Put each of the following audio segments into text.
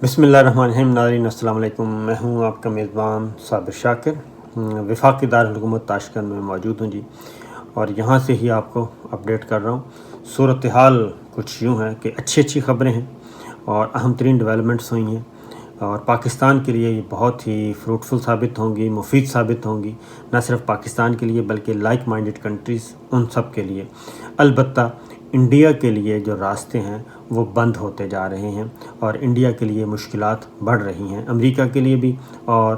بسم اللہ الرحمن الرحیم۔ ناظرین السلام علیکم، میں ہوں آپ کا میزبان صابر شاکر، وفاقی دارالحکومت تاشقند میں موجود ہوں جی، اور یہاں سے ہی آپ کو اپڈیٹ کر رہا ہوں۔ صورتحال کچھ یوں ہے کہ اچھی خبریں ہیں اور اہم ترین ڈیولپمنٹس ہوئی ہیں، اور پاکستان کے لیے یہ بہت ہی فروٹفل ثابت ہوں گی، مفید ثابت ہوں گی، نہ صرف پاکستان کے لیے بلکہ لائک مائنڈڈ کنٹریز ان سب کے لیے۔ البتہ انڈیا کے لیے جو راستے ہیں وہ بند ہوتے جا رہے ہیں اور انڈیا کے لیے مشکلات بڑھ رہی ہیں، امریکہ کے لیے بھی اور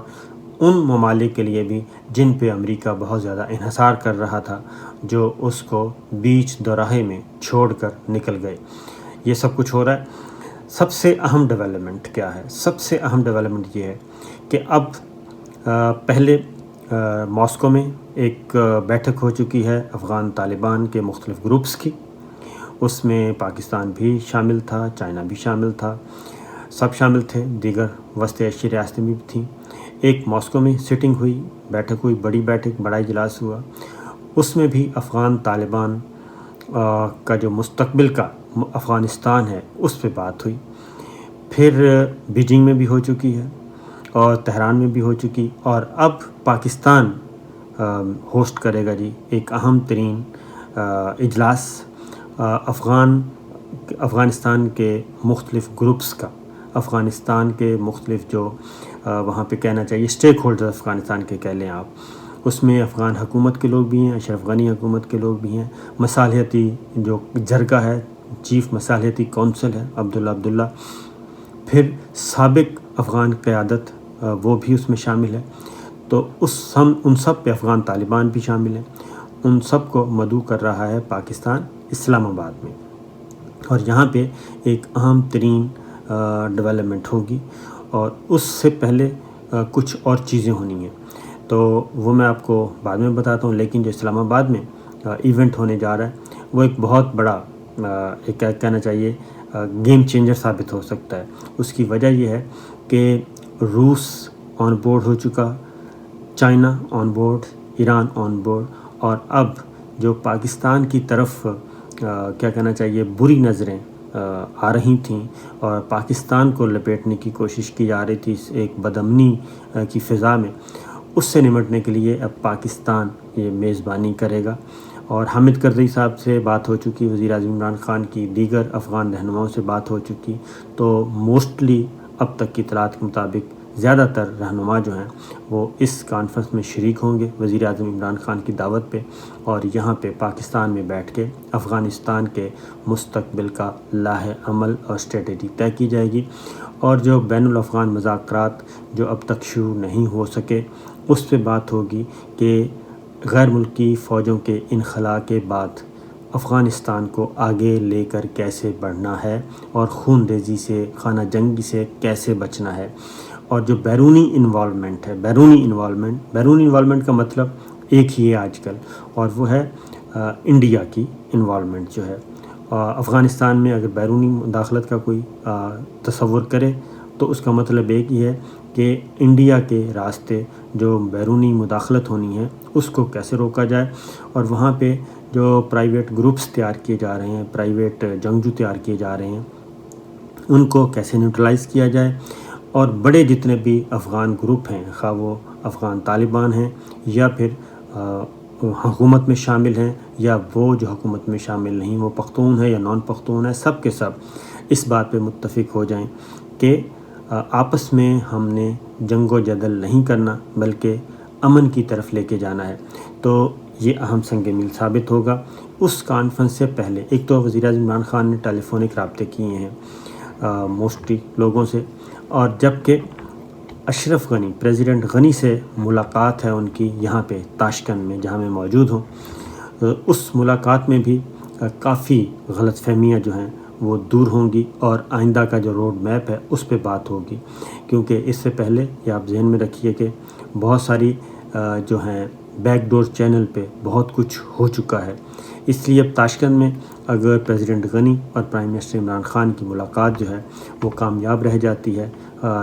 ان ممالک کے لیے بھی جن پہ امریکہ بہت زیادہ انحصار کر رہا تھا، جو اس کو بیچ دوراہے میں چھوڑ کر نکل گئے۔ یہ سب کچھ ہو رہا ہے۔ سب سے اہم ڈیولپمنٹ کیا ہے؟ سب سے اہم ڈیولپمنٹ یہ ہے کہ اب پہلے ماسکو میں ایک بیٹھک ہو چکی ہے افغان طالبان کے مختلف گروپس کی، اس میں پاکستان بھی شامل تھا، چائنا بھی شامل تھا، سب شامل تھے، دیگر وسط ایشی ریاستیں بھی تھیں۔ ایک ماسکو میں سٹنگ ہوئی، بیٹھک ہوئی، بڑی بیٹھک، بڑا اجلاس ہوا، اس میں بھی افغان طالبان کا جو مستقبل کا افغانستان ہے اس پہ بات ہوئی۔ پھر بیجنگ میں بھی ہو چکی ہے اور تہران میں بھی ہو چکی، اور اب پاکستان ہوسٹ کرے گا جی ایک اہم ترین اجلاس افغانستان کے مختلف گروپس کا، افغانستان کے مختلف جو وہاں پہ کہنا چاہیے اسٹیک ہولڈر افغانستان کے کہہ لیں آپ، اس میں افغان حکومت کے لوگ بھی ہیں، اشرف غنی حکومت کے لوگ بھی ہیں، مصالحتی جو جرگہ ہے، چیف مصالحتی کونسل ہے عبداللہ، پھر سابق افغان قیادت وہ بھی اس میں شامل ہے۔ تو ان سب پہ افغان طالبان بھی شامل ہیں، ان سب کو مدعو کر رہا ہے پاکستان اسلام آباد میں، اور یہاں پہ ایک اہم ترین ڈیولپمنٹ ہوگی، اور اس سے پہلے کچھ اور چیزیں ہونی ہیں، تو وہ میں آپ کو بعد میں بتاتا ہوں۔ لیکن جو اسلام آباد میں ایونٹ ہونے جا رہا ہے وہ ایک بہت بڑا ایک کہنا چاہیے گیم چینجر ثابت ہو سکتا ہے۔ اس کی وجہ یہ ہے کہ روس آن بورڈ ہو چکا، China on board, Iran on board, اور اب جو پاکستان کی طرف کیا کہنا چاہیے بری نظریں آ رہی تھیں اور پاکستان کو لپیٹنے کی کوشش کی جا رہی تھی ایک بدامنی کی فضا میں، اس سے نمٹنے کے لیے اب پاکستان یہ میزبانی کرے گا۔ اور حامد کرزئی صاحب سے بات ہو چکی، وزیر اعظم عمران خان کی دیگر افغان رہنماؤں سے بات ہو چکی، تو موسٹلی اب تک کی اطلاعات کے مطابق زیادہ تر رہنما جو ہیں وہ اس کانفرنس میں شریک ہوں گے وزیر اعظم عمران خان کی دعوت پہ، اور یہاں پہ پاکستان میں بیٹھ کے افغانستان کے مستقبل کا لائحہ عمل اور اسٹریٹجی طے کی جائے گی، اور جو بین الافغان مذاکرات جو اب تک شروع نہیں ہو سکے اس پہ بات ہوگی کہ غیر ملکی فوجوں کے انخلاء کے بعد افغانستان کو آگے لے کر کیسے بڑھنا ہے اور خون ریزی سے، خانہ جنگی سے کیسے بچنا ہے، اور جو بیرونی انوالومنٹ ہے، بیرونی انوالومنٹ کا مطلب ایک ہی ہے آج کل، اور وہ ہے انڈیا کی انوالومنٹ جو ہے افغانستان میں۔ اگر بیرونی مداخلت کا کوئی تصور کرے تو اس کا مطلب ایک ہی ہے کہ انڈیا کے راستے جو بیرونی مداخلت ہونی ہے اس کو کیسے روکا جائے، اور وہاں پہ جو پرائیویٹ گروپس تیار کیے جا رہے ہیں، پرائیویٹ جنگجو تیار کیے جا رہے ہیں، ان کو کیسے نیوٹرلائز کیا جائے، اور بڑے جتنے بھی افغان گروپ ہیں، خواہ وہ افغان طالبان ہیں یا پھر حکومت میں شامل ہیں یا وہ جو حکومت میں شامل نہیں، وہ پختون ہے یا نان پختون ہے، سب کے سب اس بات پہ متفق ہو جائیں کہ آپس میں ہم نے جنگ و جدل نہیں کرنا بلکہ امن کی طرف لے کے جانا ہے۔ تو یہ اہم سنگ میل ثابت ہوگا۔ اس کانفرنس سے پہلے ایک تو وزیر اعظم عمران خان نے ٹیلی فونک رابطے کیے ہیں موسٹلی لوگوں سے، اور جبکہ اشرف غنی، پریزیڈنٹ غنی سے ملاقات ہے ان کی یہاں پہ تاشقند میں جہاں میں موجود ہوں، اس ملاقات میں بھی کافی غلط فہمیاں جو ہیں وہ دور ہوں گی، اور آئندہ کا جو روڈ میپ ہے اس پہ بات ہوگی، کیونکہ اس سے پہلے یہ آپ ذہن میں رکھیے کہ بہت ساری جو ہیں بیک ڈور چینل پہ بہت کچھ ہو چکا ہے۔ اس لیے اب تاشقند میں اگر پریزیڈنٹ غنی اور پرائم منسٹر عمران خان کی ملاقات جو ہے وہ کامیاب رہ جاتی ہے،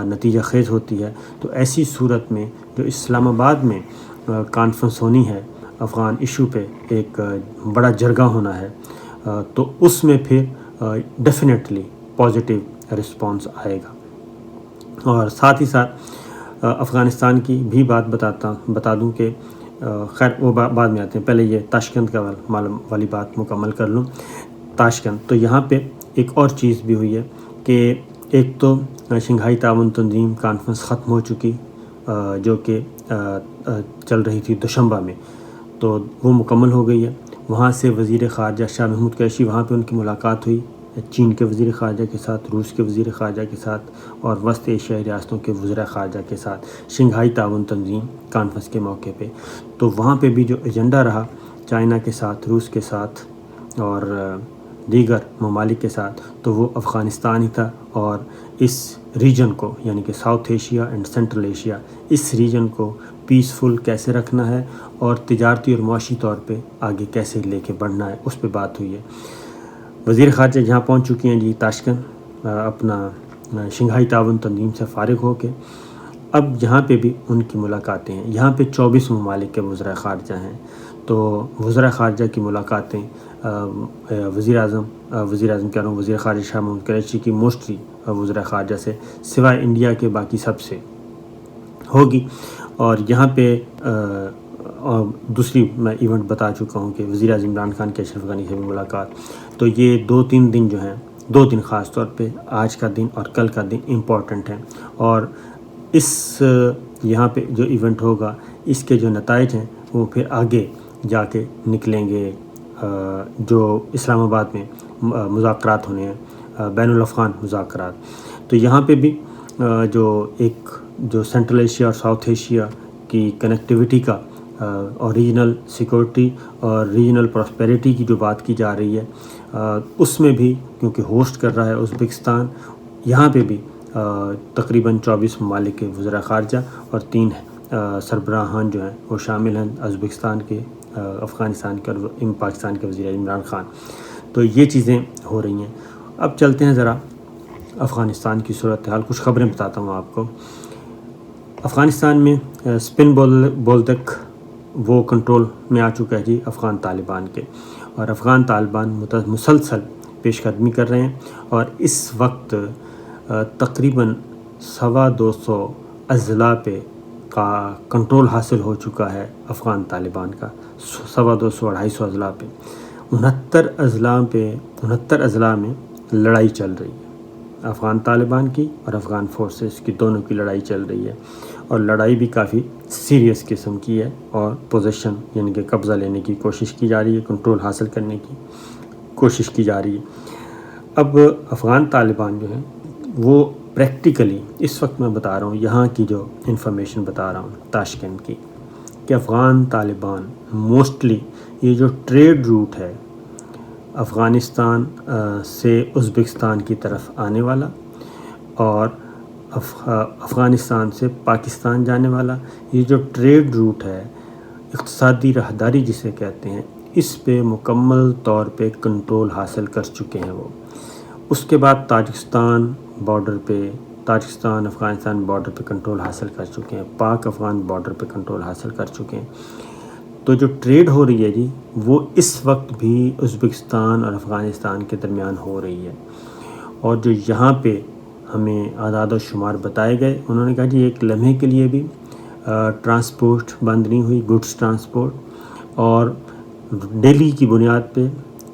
نتیجہ خیز ہوتی ہے، تو ایسی صورت میں جو اسلام آباد میں کانفرنس ہونی ہے افغان ایشو پہ، ایک بڑا جرگہ ہونا ہے، تو اس میں پھر ڈیفینیٹلی پازیٹیو رسپانس آئے گا۔ اور ساتھ ہی ساتھ افغانستان کی بھی بات بتا دوں کہ خیر وہ بعد میں آتے ہیں، پہلے یہ تاشکند کا والی بات مکمل کر لوں۔ تاشکند تو یہاں پہ ایک اور چیز بھی ہوئی ہے کہ ایک تو شنگھائی تعاون تنظیم کانفرنس ختم ہو چکی، جو کہ چل رہی تھی دوشنبہ میں، تو وہ مکمل ہو گئی ہے۔ وہاں سے وزیر خارجہ شاہ محمود قریشی، وہاں پہ ان کی ملاقات ہوئی چین کے وزیر خارجہ کے ساتھ، روس کے وزیر خارجہ کے ساتھ اور وسط ایشیائی ریاستوں کے وزراء خارجہ کے ساتھ شنگھائی تعاون تنظیم کانفرنس کے موقع پہ۔ تو وہاں پہ بھی جو ایجنڈا رہا چائنا کے ساتھ، روس کے ساتھ اور دیگر ممالک کے ساتھ، تو وہ افغانستان ہی تھا، اور اس ریجن کو یعنی کہ South Asia and Central Asia, اس ریجن کو پیسفل کیسے رکھنا ہے اور تجارتی اور معاشی طور پہ آگے کیسے لے کے بڑھنا ہے، اس پہ بات ہوئی ہے۔ وزیر خارجہ جہاں پہنچ چکی ہیں جی تاشکند، اپنا شنگھائی تعاون تنظیم سے فارغ ہو کے، اب یہاں پہ بھی ان کی ملاقاتیں ہیں۔ یہاں پہ 24 ممالک کے وزراء خارجہ ہیں، تو وزراء خارجہ کی ملاقاتیں وزیر اعظم کہہ رہا ہوں، وزیر خارجہ شاہ محمود قریشی کی موسٹلی وزراء خارجہ سے سوائے انڈیا کے باقی سب سے ہوگی۔ اور یہاں پہ دوسری میں ایونٹ بتا چکا ہوں کہ وزیر اعظم عمران خان کے اشرف غنی سے بھی ملاقات۔ تو یہ 2-3 دن جو ہیں، 2 دن خاص طور پہ آج کا دن اور کل کا دن امپورٹنٹ ہیں، اور اس یہاں پہ جو ایونٹ ہوگا اس کے جو نتائج ہیں وہ پھر آگے جا کے نکلیں گے، جو اسلام آباد میں مذاکرات ہونے ہیں، بین الافغان مذاکرات۔ تو یہاں پہ بھی جو سینٹرل ایشیا اور ساؤتھ ایشیا کی کنیکٹیوٹی کا اور ریجنل سیکورٹی اور ریجنل پراسپیرٹی کی جو بات کی جا رہی ہے، اس میں بھی کیونکہ ہوسٹ کر رہا ہے ازبکستان، یہاں پہ بھی تقریباً 24 ممالک کے وزراء خارجہ اور 3 سربراہان جو ہیں وہ شامل ہیں، ازبکستان کے، افغانستان کے اور پاکستان کے وزیر عمران خان۔ تو یہ چیزیں ہو رہی ہیں۔ اب چلتے ہیں ذرا افغانستان کی صورتحال، کچھ خبریں بتاتا ہوں آپ کو۔ افغانستان میں اسپن بولدک وہ کنٹرول میں آ چکا ہے جی افغان طالبان کے، اور افغان طالبان مسلسل پیش قدمی کر رہے ہیں، اور اس وقت تقریباً 250 اضلاع پہ کا کنٹرول حاصل ہو چکا ہے افغان طالبان کا، 250-250 اضلاع پہ۔ 69 اضلاع میں لڑائی چل رہی ہے، افغان طالبان کی اور افغان فورسز کی، دونوں کی لڑائی چل رہی ہے، اور لڑائی بھی کافی سیریس قسم کی ہے، اور پوزیشن یعنی کہ قبضہ لینے کی کوشش کی جا رہی ہے، کنٹرول حاصل کرنے کی کوشش کی جا رہی ہے۔ اب افغان طالبان جو ہیں وہ پریکٹیکلی اس وقت میں بتا رہا ہوں، یہاں کی جو انفارمیشن بتا رہا ہوں تاشکند کی، کہ افغان طالبان موسٹلی یہ جو ٹریڈ روٹ ہے افغانستان سے ازبکستان کی طرف آنے والا اور افغانستان سے پاکستان جانے والا، یہ جو ٹریڈ روٹ ہے، اقتصادی راہداری جسے کہتے ہیں، اس پہ مکمل طور پہ کنٹرول حاصل کر چکے ہیں وہ۔ اس کے بعد تاجکستان افغانستان بارڈر پہ کنٹرول حاصل کر چکے ہیں، پاک افغان بارڈر پہ کنٹرول حاصل کر چکے ہیں۔ تو جو ٹریڈ ہو رہی ہے جی وہ اس وقت بھی ازبکستان اور افغانستان کے درمیان ہو رہی ہے، اور جو یہاں پہ ہمیں اعداد و شمار بتائے گئے، انہوں نے کہا جی ایک لمحے کے لیے بھی ٹرانسپورٹ بند نہیں ہوئی، گڈس ٹرانسپورٹ، اور ڈیلی کی بنیاد پہ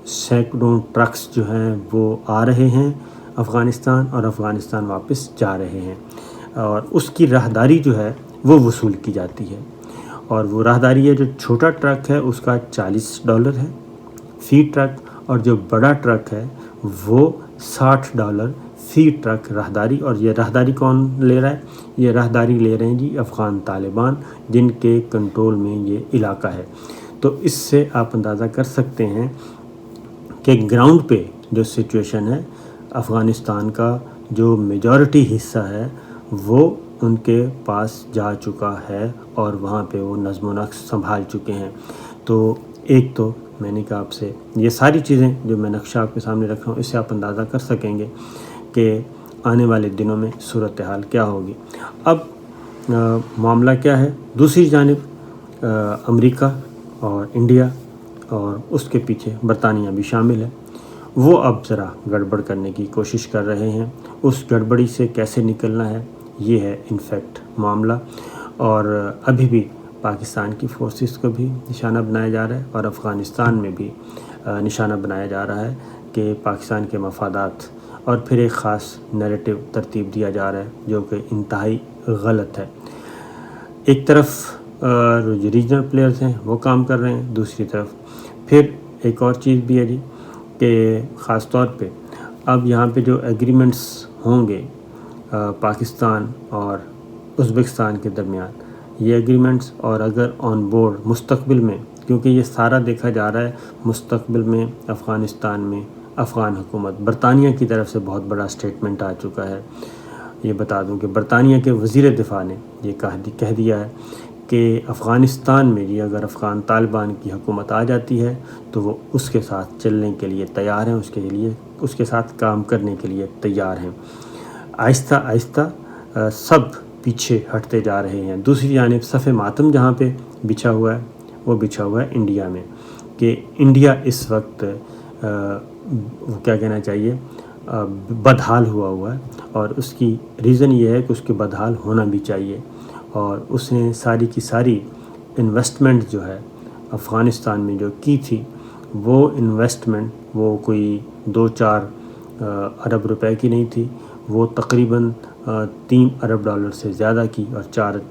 سینکڑوں ٹرکس جو ہیں وہ آ رہے ہیں افغانستان، اور افغانستان واپس جا رہے ہیں، اور اس کی راہداری جو ہے وہ وصول کی جاتی ہے، اور وہ راہداری ہے جو چھوٹا ٹرک ہے اس کا $40 ہے فی ٹرک، اور جو بڑا ٹرک ہے وہ $60 فی ٹرک راہداری۔ اور یہ راہداری کون لے رہا ہے؟ یہ راہداری لے رہے ہیں جی افغان طالبان، جن کے کنٹرول میں یہ علاقہ ہے۔ تو اس سے آپ اندازہ کر سکتے ہیں کہ گراؤنڈ پہ جو سچویشن ہے، افغانستان کا جو میجورٹی حصہ ہے وہ ان کے پاس جا چکا ہے، اور وہاں پہ وہ نظم و نسق سنبھال چکے ہیں۔ تو ایک تو میں نے کہا آپ سے یہ ساری چیزیں جو میں نقشہ آپ کے سامنے رکھا ہوں، اس سے آپ اندازہ کر سکیں گے کہ آنے والے دنوں میں صورتحال کیا ہوگی۔ اب معاملہ کیا ہے؟ دوسری جانب امریکہ اور انڈیا اور اس کے پیچھے برطانیہ بھی شامل ہے، وہ اب ذرا گڑبڑ کرنے کی کوشش کر رہے ہیں۔ اس گڑبڑی سے کیسے نکلنا ہے یہ ہے انفیکٹ معاملہ، اور ابھی بھی پاکستان کی فورسز کو بھی نشانہ بنایا جا رہا ہے اور افغانستان میں بھی نشانہ بنایا جا رہا ہے کہ پاکستان کے مفادات، اور پھر ایک خاص نیریٹو ترتیب دیا جا رہا ہے جو کہ انتہائی غلط ہے۔ ایک طرف جو ریجنل پلیئرز ہیں وہ کام کر رہے ہیں، دوسری طرف پھر ایک اور چیز بھی ہے جی کہ خاص طور پہ اب یہاں پہ جو ایگریمنٹس ہوں گے پاکستان اور ازبکستان کے درمیان، یہ ایگریمنٹس اور اگر آن بورڈ مستقبل میں، کیونکہ یہ سارا دیکھا جا رہا ہے مستقبل میں افغانستان میں افغان حکومت، برطانیہ کی طرف سے بہت بڑا سٹیٹمنٹ آ چکا ہے۔ یہ بتا دوں کہ برطانیہ کے وزیر دفاع نے یہ کہہ دیا ہے کہ افغانستان میں جی اگر افغان طالبان کی حکومت آ جاتی ہے تو وہ اس کے ساتھ چلنے کے لیے تیار ہیں، اس کے ساتھ کام کرنے کے لیے تیار ہیں۔ آہستہ آہستہ سب پیچھے ہٹتے جا رہے ہیں۔ دوسری جانب صف ماتم جہاں پہ بچھا ہوا ہے وہ بچھا ہوا ہے انڈیا میں، کہ انڈیا اس وقت کیا کہنا چاہیے بدحال ہوا ہے، اور اس کی ریزن یہ ہے کہ اس کے بدحال ہونا بھی چاہیے، اور اس نے ساری کی ساری انویسٹمنٹ جو ہے افغانستان میں جو کی تھی، وہ انویسٹمنٹ وہ کوئی 2-4 ارب روپے کی نہیں تھی، وہ تقریباً 3 ارب ڈالر سے زیادہ کی، اور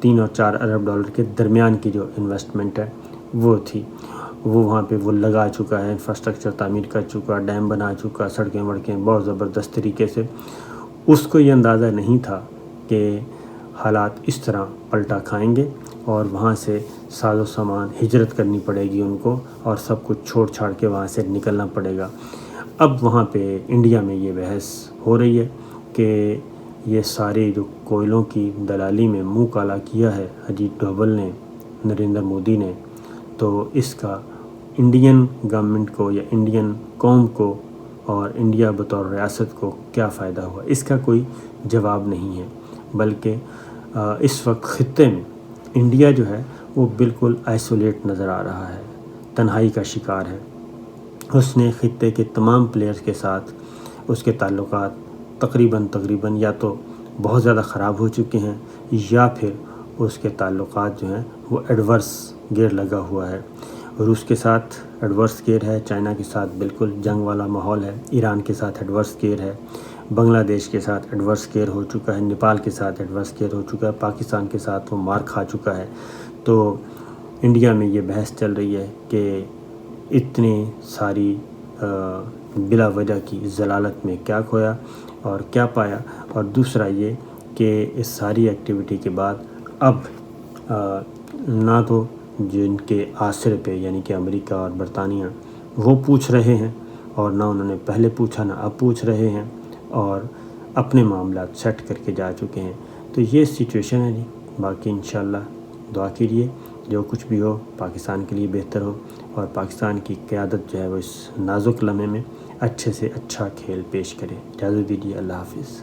3 اور 4 ارب ڈالر کے درمیان کی جو انویسٹمنٹ ہے وہ تھی۔ وہ وہاں پہ وہ لگا چکا ہے، انفراسٹرکچر تعمیر کر چکا، ڈیم بنا چکا، سڑکیں وڑکیں بہت زبردست طریقے سے۔ اس کو یہ اندازہ نہیں تھا کہ حالات اس طرح پلٹا کھائیں گے اور وہاں سے ساز و سامان ہجرت کرنی پڑے گی ان کو، اور سب کچھ چھوڑ چھاڑ کے وہاں سے نکلنا پڑے گا۔ اب وہاں پہ انڈیا میں یہ بحث ہو رہی ہے کہ یہ سارے جو کوئلوں کی دلالی میں منہ کالا کیا ہے اجیت ڈوبھل نے، نریندر مودی نے، تو اس کا انڈین گورنمنٹ کو یا انڈین قوم کو اور انڈیا بطور ریاست کو کیا فائدہ ہوا؟ اس کا کوئی جواب نہیں ہے، بلکہ اس وقت خطے میں انڈیا جو ہے وہ بالکل آئسولیٹ نظر آ رہا ہے، تنہائی کا شکار ہے۔ اس نے خطے کے تمام پلیئرز کے ساتھ اس کے تعلقات تقریباً یا تو بہت زیادہ خراب ہو چکے ہیں، یا پھر اس کے تعلقات جو ہیں وہ ایڈورس گیئر لگا ہوا ہے۔ روس کے ساتھ ایڈورس گیئر ہے، چائنا کے ساتھ بالکل جنگ والا ماحول ہے، ایران کے ساتھ ایڈورس گیئر ہے، بنگلہ دیش کے ساتھ ایڈورس گیئر ہو چکا ہے، نیپال کے ساتھ ایڈورس گیئر ہو چکا ہے، پاکستان کے ساتھ وہ مار کھا چکا ہے۔ تو انڈیا میں یہ بحث چل رہی ہے کہ اتنی ساری بلا وجہ کی ضلالت میں کیا کھویا اور کیا پایا، اور دوسرا یہ کہ اس ساری ایکٹیویٹی کے بعد اب نہ تو جن کے آثر پہ یعنی کہ امریکہ اور برطانیہ وہ پوچھ رہے ہیں، اور نہ انہوں نے پہلے پوچھا نہ اب پوچھ رہے ہیں، اور اپنے معاملات سیٹ کر کے جا چکے ہیں۔ تو یہ سچویشن ہے جی۔ باقی انشاءاللہ دعا کیجیے جو کچھ بھی ہو پاکستان کے لیے بہتر ہو، اور پاکستان کی قیادت جو ہے وہ اس نازک لمحے میں اچھے سے اچھا کھیل پیش کرے۔ اجازت دیجیے، اللہ حافظ۔